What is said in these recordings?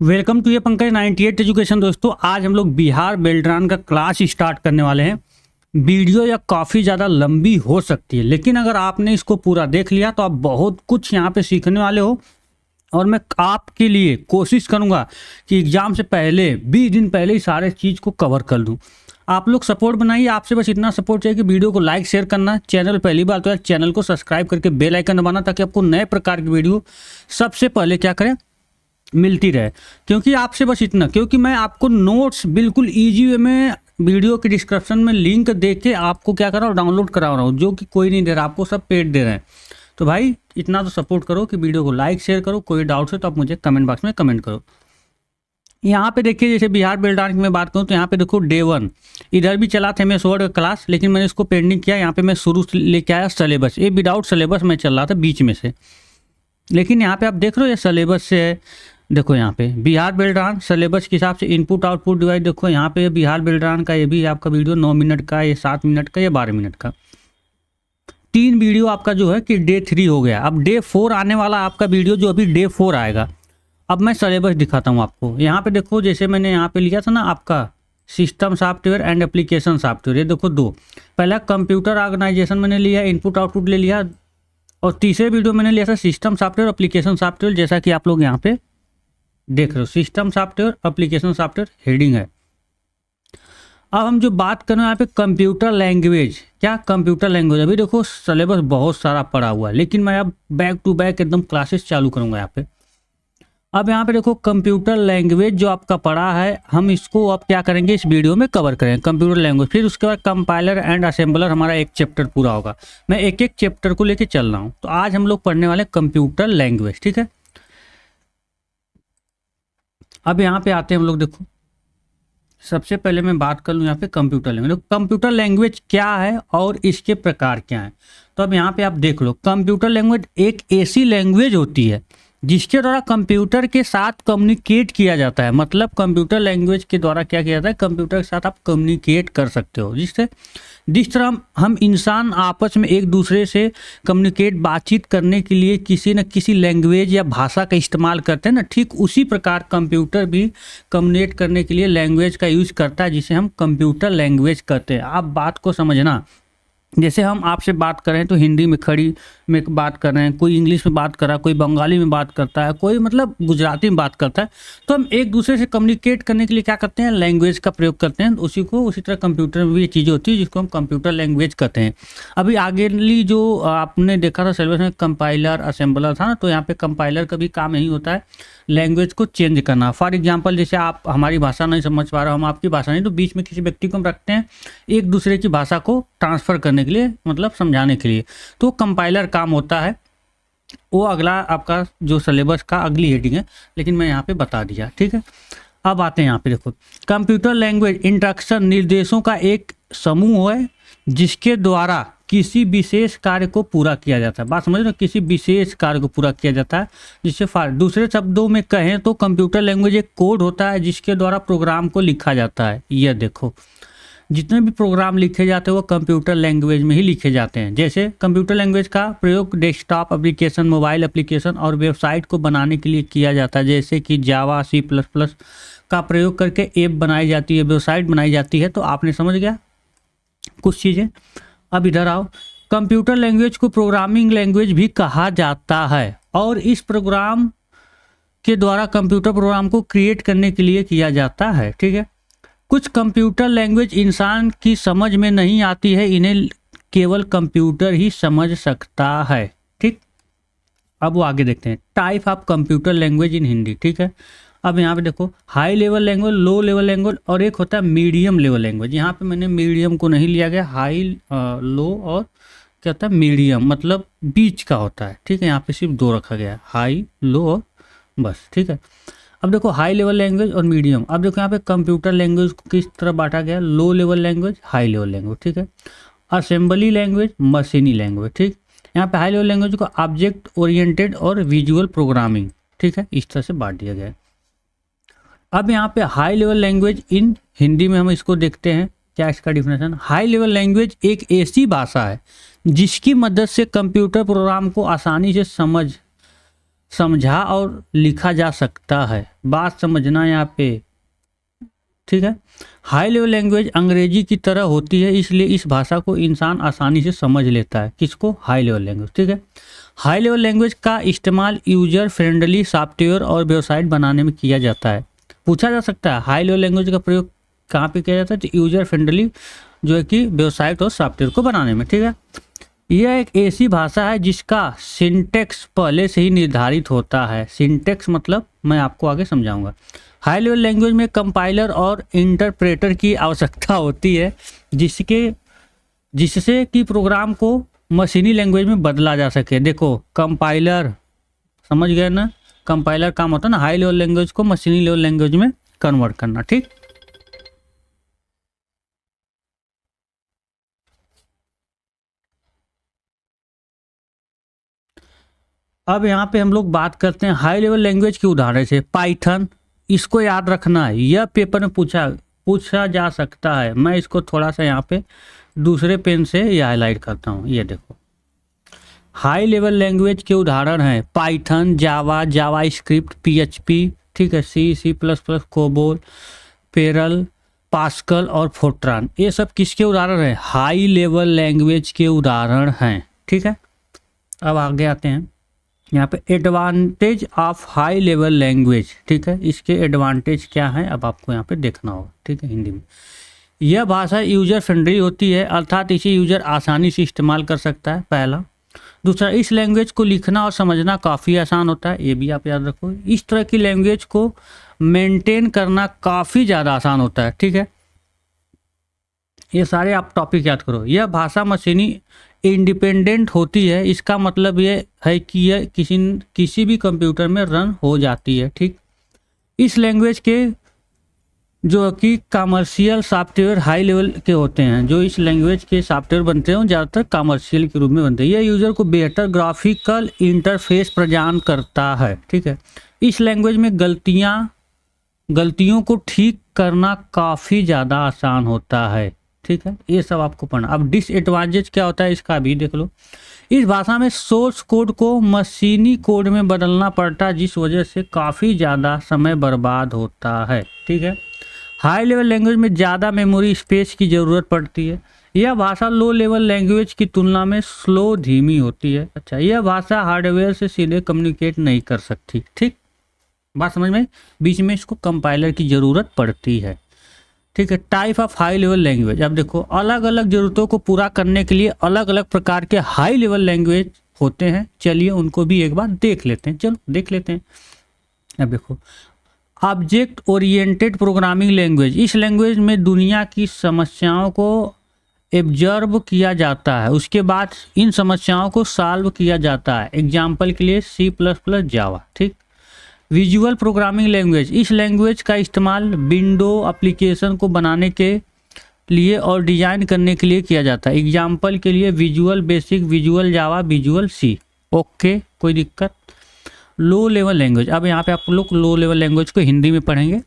Welcome to ये Pankaj 98 education. दोस्तों, आज हम लोग बिहार बेल्ट्रान का क्लास स्टार्ट करने वाले हैं। वीडियो या काफ़ी ज़्यादा लंबी हो सकती है, लेकिन अगर आपने इसको पूरा देख लिया तो आप बहुत कुछ यहाँ पे सीखने वाले हो। और मैं आपके लिए कोशिश करूँगा कि एग्ज़ाम से पहले 20 दिन पहले ही सारे चीज़ को कवर कर दूँ। आप लोग सपोर्ट बनाइए, आपसे बस इतना सपोर्ट चाहिए कि वीडियो को लाइक शेयर करना, चैनल पहली बार तो यार चैनल को सब्सक्राइब करके बेल आइकन दबाना, ताकि आपको नए प्रकार की वीडियो सबसे पहले क्या करें मिलती रहे। क्योंकि आपसे बस इतना, क्योंकि मैं आपको नोट्स बिल्कुल ईजी वे में वीडियो के डिस्क्रिप्शन में लिंक दे के आपको क्या कर रहा हूँ, डाउनलोड करा रहा हूँ, जो कि कोई नहीं दे रहा, आपको सब पेड दे रहे हैं। तो भाई इतना तो सपोर्ट करो कि वीडियो को लाइक शेयर करो। कोई डाउट्स है तो आप मुझे कमेंट बॉक्स में कमेंट करो। यहाँ पे देखिए, जैसे बिहार बेल्ट्रान की मैं बात करूँ तो यहाँ पे देखो डे 1 इधर भी चला था MS वर्ड का क्लास, लेकिन मैंने इसको पेंडिंग किया। यहाँ पे मैं शुरू से लेके आया सिलेबस, ये विदाउट सिलेबस में चल रहा था बीच में से, लेकिन यहाँ पे आप देख रहे हो ये सिलेबस से है। देखो यहाँ पे बिहार बेल्ट्रान सिलेबस के हिसाब से इनपुट आउटपुट डिवाइस, देखो यहाँ पे बिहार बेल्ट्रान का ये भी आपका वीडियो 9 मिनट का, ये 7 मिनट का, ये 12 मिनट का। 3 वीडियो आपका जो है कि डे 3 हो गया। अब डे 4 आने वाला आपका वीडियो, जो अभी डे 4 आएगा। अब मैं सिलेबस दिखाता हूँ आपको। यहाँ पे देखो, जैसे मैंने यहाँ पे लिया था ना आपका system software and application software, ये देखो 2। पहला कंप्यूटर ऑर्गेनाइजेशन मैंने लिया, इनपुट आउटपुट ले लिया, और तीसरे वीडियो मैंने लिया था सिस्टम सॉफ्टवेयर एप्लीकेशन सॉफ्टवेयर, जैसा कि आप लोग यहाँ पे देख रहे हो। System software application software heading है। अब हम जो बात कर रहे हैं यहाँ पे कंप्यूटर लैंग्वेज, क्या कंप्यूटर लैंग्वेज, अभी देखो सिलेबस बहुत सारा पड़ा हुआ है, लेकिन मैं अब बैक टू बैक एकदम क्लासेस चालू करूँगा यहाँ पे। अब यहाँ पे देखो कंप्यूटर लैंग्वेज जो आपका पड़ा है, हम इसको अब क्या करेंगे, इस वीडियो में कवर करेंगे कंप्यूटर लैंग्वेज। फिर उसके बाद कंपाइलर एंड असेंबलर, हमारा एक चैप्टर पूरा होगा। मैं एक एक चैप्टर को लेके चल रहा हूँ। तो आज हम लोग पढ़ने वाले कंप्यूटर लैंग्वेज, ठीक है। अब यहाँ पे आते हैं हम लोग। देखो सबसे पहले मैं बात कर लूँ यहाँ पे कंप्यूटर लैंग्वेज। कंप्यूटर लैंग्वेज क्या है और इसके प्रकार क्या हैं। तो अब यहाँ पे आप देख लो, कंप्यूटर लैंग्वेज एक ऐसी लैंग्वेज होती है जिसके द्वारा कंप्यूटर के साथ कम्युनिकेट किया जाता है। मतलब कंप्यूटर लैंग्वेज के द्वारा क्या किया जाता है, कंप्यूटर के साथ आप कम्युनिकेट कर सकते हो। जिस तरह हम इंसान आपस में एक दूसरे से कम्युनिकेट बातचीत करने के लिए किसी न किसी लैंग्वेज या भाषा का इस्तेमाल करते हैं ना, ठीक उसी प्रकार कंप्यूटर भी कम्युनिकेट करने के लिए लैंग्वेज का यूज़ करता है, जिसे हम कंप्यूटर लैंग्वेज कहते हैं। आप बात को समझना, जैसे हम आपसे बात कर रहे हैं तो हिंदी में खड़ी में बात कर रहे हैं, कोई इंग्लिश में बात कर रहा है, कोई बंगाली में बात करता है, कोई मतलब गुजराती में बात करता है। तो हम एक दूसरे से कम्युनिकेट करने के लिए क्या करते हैं, लैंग्वेज का प्रयोग करते हैं। उसी तरह कंप्यूटर में भी ये चीज़ होती है जिसको हम कंप्यूटर लैंग्वेज कहते हैं। अभी आगे जो आपने देखा था सिलेबस में कंपाइलर असेंबलर था ना, तो यहाँ पे कंपाइलर का भी काम यही होता है, लैंग्वेज को चेंज करना। फॉर एग्जांपल, जैसे आप हमारी भाषा नहीं समझ पा रहे हो, हम आपकी भाषा नहीं, तो बीच में किसी व्यक्ति को हम रखते हैं एक दूसरे की भाषा को ट्रांसफ़र करने के लिए, मतलब समझाने के लिए। तो कंपाइलर काम होता है। वो अगला आपका जो सिलेबस का अगली हेडिंग है, लेकिन मैं यहाँ पे बता दिया, ठीक है। अब आते हैं यहाँ पे। देखो कंप्यूटर लैंग्वेज इंस्ट्रक्शन, निर्देशों का एक समूह है जिसके द्वारा किसी विशेष कार्य को पूरा किया जाता है। बात समझ रहे हो, किसी विशेष कार्य को पूरा किया जाता है। जिससे दूसरे शब्दों में कहें तो कंप्यूटर लैंग्वेज एक कोड होता है जिसके द्वारा प्रोग्राम को लिखा जाता है। यह देखो, जितने भी प्रोग्राम लिखे जाते हैं वो कंप्यूटर लैंग्वेज में ही लिखे जाते हैं। जैसे कंप्यूटर लैंग्वेज का प्रयोग डेस्कटॉप एप्लीकेशन, मोबाइल एप्लीकेशन और वेबसाइट को बनाने के लिए किया जाता है। जैसे कि जावा, C++ का प्रयोग करके ऐप बनाई जाती है, वेबसाइट बनाई जाती है। तो आपने समझ गया कुछ चीज़ें। अब इधर आओ, कंप्यूटर लैंग्वेज को प्रोग्रामिंग लैंग्वेज भी कहा जाता है, और इस प्रोग्राम के द्वारा कंप्यूटर प्रोग्राम को क्रिएट करने के लिए किया जाता है, ठीक है। कुछ कंप्यूटर लैंग्वेज इंसान की समझ में नहीं आती है, इन्हें केवल कंप्यूटर ही समझ सकता है, ठीक। अब वो आगे देखते हैं, type of computer language in Hindi, ठीक है। अब यहाँ पे देखो, high level language, low level language, और एक होता है मीडियम लेवल लैंग्वेज। यहाँ पे मैंने मीडियम को नहीं लिया गया, हाई लो और क्या होता है मीडियम, मतलब बीच का होता है, ठीक है। यहाँ पे सिर्फ 2 रखा गया है, हाई लो और बस, ठीक है। अब देखो हाई लेवल लैंग्वेज और मीडियम। अब देखो यहाँ पे कंप्यूटर लैंग्वेज को किस तरह बांटा गया, low level language, high level language, ठीक है। असेंबली लैंग्वेज, मशीनी लैंग्वेज, ठीक। यहाँ पे हाई लेवल लैंग्वेज को ऑब्जेक्ट ओरिएंटेड और विजुअल प्रोग्रामिंग, ठीक है, इस तरह से बांट दिया गया है। अब यहाँ पे high level language in Hindi में हम इसको देखते हैं, क्या इसका डिफिनेशन। हाई लेवल लैंग्वेज एक ऐसी भाषा है जिसकी मदद से कंप्यूटर प्रोग्राम को आसानी से समझ समझा और लिखा जा सकता है। बात समझना यहाँ पे, ठीक है। हाई लेवल लैंग्वेज अंग्रेजी की तरह होती है, इसलिए इस भाषा को इंसान आसानी से समझ लेता है। किसको? हाई लेवल लैंग्वेज, ठीक है। हाई लेवल लैंग्वेज का इस्तेमाल यूजर फ्रेंडली सॉफ्टवेयर और वेबसाइट बनाने में किया जाता है। पूछा जा सकता है हाई लेवल लैंग्वेज का प्रयोग कहाँ पे किया जाता है? तो यूजर फ्रेंडली जो है कि वेबसाइट और सॉफ्टवेयर को बनाने में, ठीक है। यह एक ऐसी भाषा है जिसका सिंटेक्स पहले से ही निर्धारित होता है। सिंटेक्स मतलब मैं आपको आगे समझाऊंगा। हाई लेवल लैंग्वेज में कंपाइलर और इंटरप्रेटर की आवश्यकता होती है, जिससे कि प्रोग्राम को मशीनी लैंग्वेज में बदला जा सके। देखो कंपाइलर, समझ गए ना? कंपाइलर काम होता है ना हाई लेवल लैंग्वेज को मशीनी लेवल लैंग्वेज में कन्वर्ट करना, ठीक। अब यहाँ पे हम लोग बात करते हैं हाई लेवल लैंग्वेज के उदाहरण से। पाइथन, इसको याद रखना है, यह पेपर में पूछा जा सकता है। मैं इसको थोड़ा सा यहाँ पे दूसरे पेन से ये हाईलाइट करता हूँ। ये देखो हाई लेवल लैंग्वेज के उदाहरण हैं पाइथन, जावा, जावा स्क्रिप्ट, PHP, ठीक है, C++, कोबोल, पेरल, पास्कल और फोर्ट्रान। ये सब किसके उदाहरण हैं? हाई लेवल लैंग्वेज के उदाहरण हैं, ठीक है। अब आगे आते हैं यहाँ पे advantage of high level language, ठीक है। इसके एडवांटेज क्या है अब आपको यहाँ पे देखना होगा, ठीक है, हिंदी में। यह भाषा यूजर फ्रेंडली होती है, अर्थात इसे यूजर आसानी से इस्तेमाल कर सकता है, पहला। दूसरा, इस लैंग्वेज को लिखना और समझना काफ़ी आसान होता है, ये भी आप याद रखो। इस तरह की लैंग्वेज को मेंटेन करना काफ़ी ज़्यादा आसान होता है, ठीक है। ये सारे आप टॉपिक याद करो। यह भाषा मशीनी इंडिपेंडेंट होती है, इसका मतलब ये है कि यह किसी भी कंप्यूटर में रन हो जाती है, ठीक। इस लैंग्वेज के जो कि कमर्शियल सॉफ्टवेयर हाई लेवल के होते हैं, जो इस लैंग्वेज के सॉफ्टवेयर बनते हैं वो ज़्यादातर कमर्शियल के रूप में बनते हैं। यह यूज़र को बेहतर ग्राफिकल इंटरफेस प्रदान करता है, ठीक है। इस लैंग्वेज में गलतियों को ठीक करना काफ़ी ज़्यादा आसान होता है, ठीक है। ये सब आपको पढ़ना। अब डिसएडवांटेज क्या होता है इसका भी देख लो। इस भाषा में सोर्स कोड को मशीनी कोड में बदलना पड़ता है, जिस वजह से काफ़ी ज़्यादा समय बर्बाद होता है, ठीक है। हाई लेवल लैंग्वेज में ज़्यादा मेमोरी स्पेस की ज़रूरत पड़ती है। यह भाषा लो लेवल लैंग्वेज की तुलना में स्लो, धीमी होती है। अच्छा, यह भाषा हार्डवेयर से सीधे कम्युनिकेट नहीं कर सकती, ठीक। बात समझ में? बीच में इसको कंपाइलर की ज़रूरत पड़ती है, ठीक है। Type of high level language, अब देखो अलग अलग ज़रूरतों को पूरा करने के लिए अलग अलग प्रकार के हाई लेवल लैंग्वेज होते हैं। चलिए उनको भी एक बार देख लेते हैं, चलो देख लेते हैं। अब देखो ऑब्जेक्ट ओरिएंटेड प्रोग्रामिंग लैंग्वेज, इस लैंग्वेज में दुनिया की समस्याओं को एब्जर्व किया जाता है, उसके बाद इन समस्याओं को सॉल्व किया जाता है। एग्जाम्पल के लिए C++, जावा, ठीक। विजुअल प्रोग्रामिंग लैंग्वेज, इस लैंग्वेज का इस्तेमाल विंडो एप्लीकेशन को बनाने के लिए और डिजाइन करने के लिए किया जाता है। एग्जाम्पल के लिए विजुअल बेसिक, विजुअल जावा, विजुअल C, ओके, कोई दिक्कत। लो लेवल लैंग्वेज, अब यहाँ पे आप लोग लो लेवल लैंग्वेज को हिंदी में पढ़ेंगे।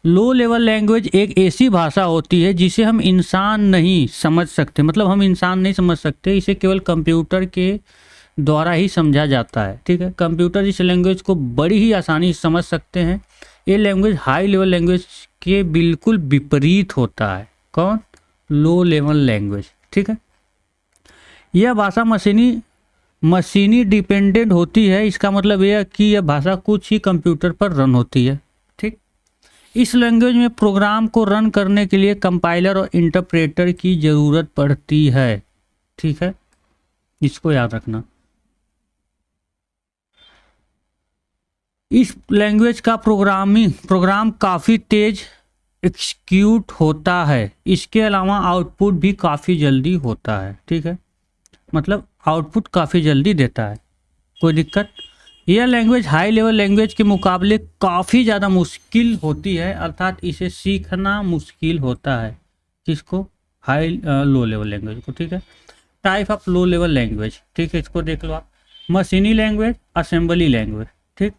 लो लेवल लैंग्वेज एक ऐसी भाषा होती है जिसे हम इंसान नहीं समझ सकते, मतलब हम इंसान नहीं समझ सकते, इसे केवल कंप्यूटर के द्वारा ही समझा जाता है, ठीक है। कंप्यूटर इस लैंग्वेज को बड़ी ही आसानी से समझ सकते हैं। ये लैंग्वेज हाई लेवल लैंग्वेज के बिल्कुल विपरीत होता है। कौन? लो लेवल लैंग्वेज, ठीक है। यह भाषा मशीनी डिपेंडेंट होती है, इसका मतलब यह है कि यह भाषा कुछ ही कंप्यूटर पर रन होती है, ठीक। इस लैंग्वेज में प्रोग्राम को रन करने के लिए कंपाइलर और इंटरप्रेटर की ज़रूरत पड़ती है, ठीक है, इसको याद रखना। इस लैंग्वेज का प्रोग्राम काफ़ी तेज एक्सिक्यूट होता है, इसके अलावा आउटपुट भी काफ़ी जल्दी होता है, ठीक है, मतलब आउटपुट काफ़ी जल्दी देता है। कोई दिक्कत? यह लैंग्वेज हाई लेवल लैंग्वेज के मुकाबले काफ़ी ज़्यादा मुश्किल होती है, अर्थात इसे सीखना मुश्किल होता है। किसको? लो लेवल लैंग्वेज को, ठीक है। Type of low level language, ठीक है, इसको देख लो आप। मशीनी लैंग्वेज, असेंबली लैंग्वेज, ठीक।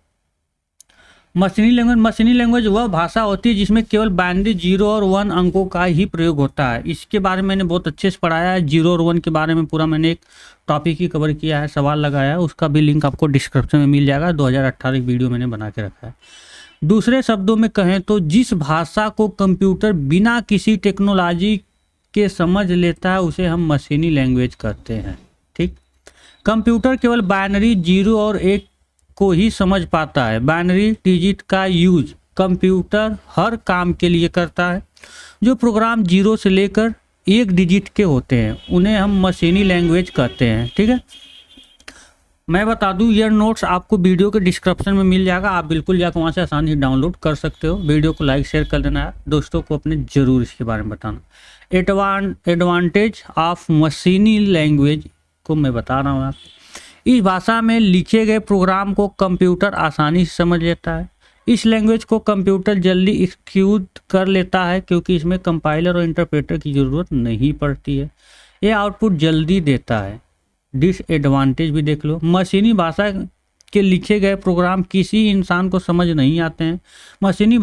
मशीनी लैंग्वेज वह भाषा होती है जिसमें केवल बाइनरी 0 और 1 अंकों का ही प्रयोग होता है। इसके बारे में मैंने बहुत अच्छे से पढ़ाया है, 0 और 1 के बारे में पूरा मैंने एक टॉपिक ही कवर किया है, सवाल लगाया है, उसका भी लिंक आपको डिस्क्रिप्शन में मिल जाएगा। 2018 की वीडियो मैंने बना के रखा है। दूसरे शब्दों में कहें तो जिस भाषा को कंप्यूटर बिना किसी टेक्नोलॉजी के समझ लेता है उसे हम मशीनी लैंग्वेज कहते हैं। ठीक, कंप्यूटर केवल बाइनरी 0 और 1 को ही समझ पाता है। बाइनरी डिजिट का यूज कंप्यूटर हर काम के लिए करता है। जो प्रोग्राम 0 से लेकर 1 डिजिट के होते हैं उन्हें हम मशीनी लैंग्वेज कहते हैं। ठीक है, मैं बता दूं ये नोट्स आपको वीडियो के डिस्क्रिप्शन में मिल जाएगा, आप बिल्कुल जाकर वहाँ से आसानी से डाउनलोड कर सकते हो। वीडियो को लाइक शेयर कर देना है, दोस्तों को अपने जरूर इसके बारे में बताना। एडवांटेज ऑफ मशीनी लैंग्वेज को मैं बता रहा हूँ आपको। इस भाषा में लिखे गए प्रोग्राम को कंप्यूटर आसानी से समझ लेता है। इस लैंग्वेज को कंप्यूटर जल्दी एग्जीक्यूट कर लेता है क्योंकि इसमें कंपाइलर और इंटरप्रेटर की ज़रूरत नहीं पड़ती है। यह आउटपुट जल्दी देता है। डिसएडवांटेज भी देख लो, मशीनी भाषा के लिखे गए प्रोग्राम किसी इंसान को समझ नहीं आते हैं। मशीनी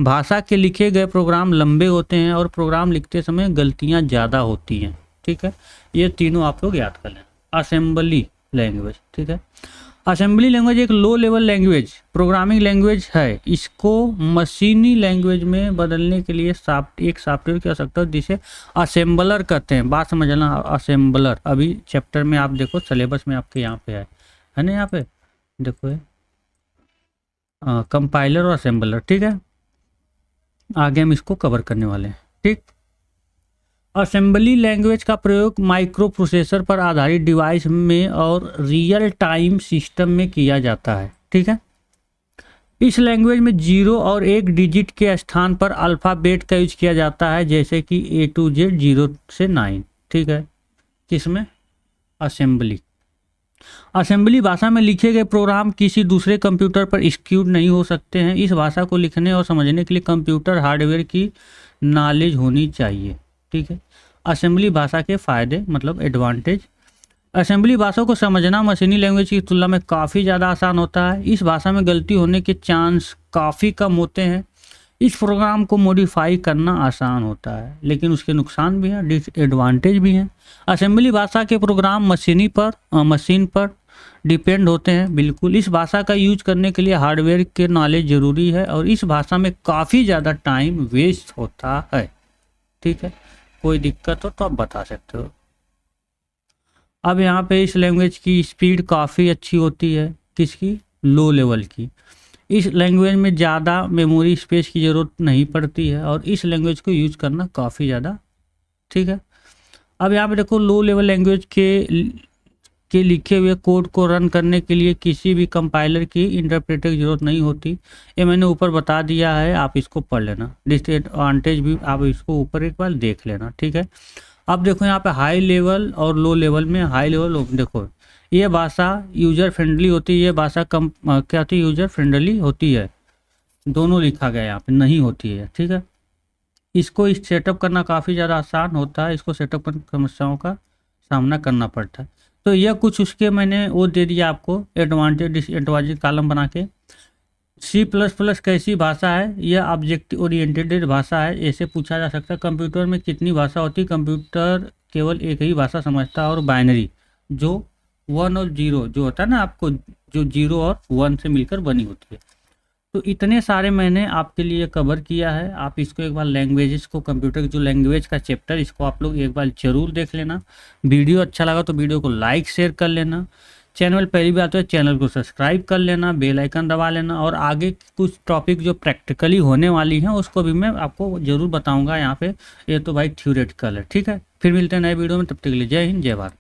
भाषा के लिखे गए प्रोग्राम लंबे होते हैं और प्रोग्राम लिखते समय गलतियां ज़्यादा होती हैं। ठीक है, ये तीनों आप लोग याद कर लें। असेंबली लैंग्वेज, ठीक है, असेंबली लैंग्वेज एक low level language programming language है। इसको मशीनी लैंग्वेज में बदलने के लिए एक सॉफ्टवेयर की आवश्यकता है जिसे असेंबलर कहते हैं। बात समझ लेना, असेंबलर अभी चैप्टर में आप देखो, सिलेबस में आपके यहाँ पे है ना, यहाँ पे देखो कंपाइलर और असेंबलर। ठीक है, आगे हम इसको कवर करने वाले हैं। ठीक, असेंबली लैंग्वेज का प्रयोग माइक्रो प्रोसेसर पर आधारित डिवाइस में और रियल टाइम सिस्टम में किया जाता है। ठीक है, इस लैंग्वेज में 0 और 1 डिजिट के स्थान पर अल्फ़ाबेट का यूज किया जाता है, जैसे कि A to Z 0 से 9। ठीक है, किसमें? असेंबली भाषा में लिखे गए प्रोग्राम किसी दूसरे कंप्यूटर पर एग्जीक्यूट नहीं हो सकते हैं। इस भाषा को लिखने और समझने के लिए कंप्यूटर हार्डवेयर की नॉलेज होनी चाहिए। ठीक है, असेंबली भाषा के फ़ायदे मतलब एडवांटेज। असेंबली भाषा को समझना मशीनी लैंग्वेज की तुलना में काफ़ी ज़्यादा आसान होता है। इस भाषा में गलती होने के चांस काफ़ी कम होते हैं। इस प्रोग्राम को मॉडिफाई करना आसान होता है, लेकिन उसके नुकसान भी हैं, डिसएडवांटेज भी हैं। असेंबली भाषा के प्रोग्राम मशीन पर डिपेंड होते हैं। बिल्कुल, इस भाषा का यूज करने के लिए हार्डवेयर के नॉलेज ज़रूरी है और इस भाषा में काफ़ी ज़्यादा टाइम वेस्ट होता है। ठीक है, कोई दिक्कत हो तो आप बता सकते हो। अब यहाँ पे इस लैंग्वेज की स्पीड काफ़ी अच्छी होती है, किसकी? लो लेवल की। इस लैंग्वेज में ज़्यादा मेमोरी स्पेस की ज़रूरत नहीं पड़ती है और इस लैंग्वेज को यूज करना काफ़ी ज़्यादा ठीक है। अब यहाँ पे देखो, लो लेवल लैंग्वेज के लिखे हुए कोड को रन करने के लिए किसी भी कंपाइलर की इंटरप्रेटर की ज़रूरत नहीं होती। ये मैंने ऊपर बता दिया है, आप इसको पढ़ लेना। डिसएडवांटेज भी आप इसको ऊपर एक बार देख लेना। ठीक है, अब देखो यहाँ पे हाई लेवल और लो लेवल में। हाई लेवल देखो, ये भाषा यूजर फ्रेंडली होती है। ये भाषा क्या होती है? यूजर फ्रेंडली होती है। दोनों लिखा गया यहाँ पे, नहीं होती है। ठीक है, इसको सेटअप करना काफ़ी ज़्यादा आसान होता है। इसको सेटअप करने समस्याओं का सामना करना पड़ता है। तो यह कुछ उसके मैंने वो दे दिया आपको, एडवांटेज डिसएडवांटेज कॉलम बना के। C++ कैसी भाषा है? यह ऑब्जेक्ट ओरिएंटेड भाषा है। ऐसे पूछा जा सकता है, कंप्यूटर में कितनी भाषा होती है? कंप्यूटर केवल एक ही भाषा समझता है और बाइनरी जो 1 और 0 जो होता है ना, आपको जो 0 और 1 से मिलकर बनी होती है। तो इतने सारे मैंने आपके लिए कवर किया है। आप इसको एक बार लैंग्वेजेस को, कंप्यूटर की जो लैंग्वेज का चैप्टर, इसको आप लोग एक बार जरूर देख लेना। वीडियो अच्छा लगा तो वीडियो को लाइक शेयर कर लेना। चैनल पहली बात है, चैनल को सब्सक्राइब कर लेना, बेल आइकन दबा लेना। और आगे कुछ टॉपिक जो प्रैक्टिकली होने वाली हैं उसको भी मैं आपको ज़रूर बताऊँगा यहाँ पे। ये तो भाई थ्योरेटिकल है। ठीक है, फिर मिलते हैं नए वीडियो में, तब तक के लिए जय हिंद, जय भारत।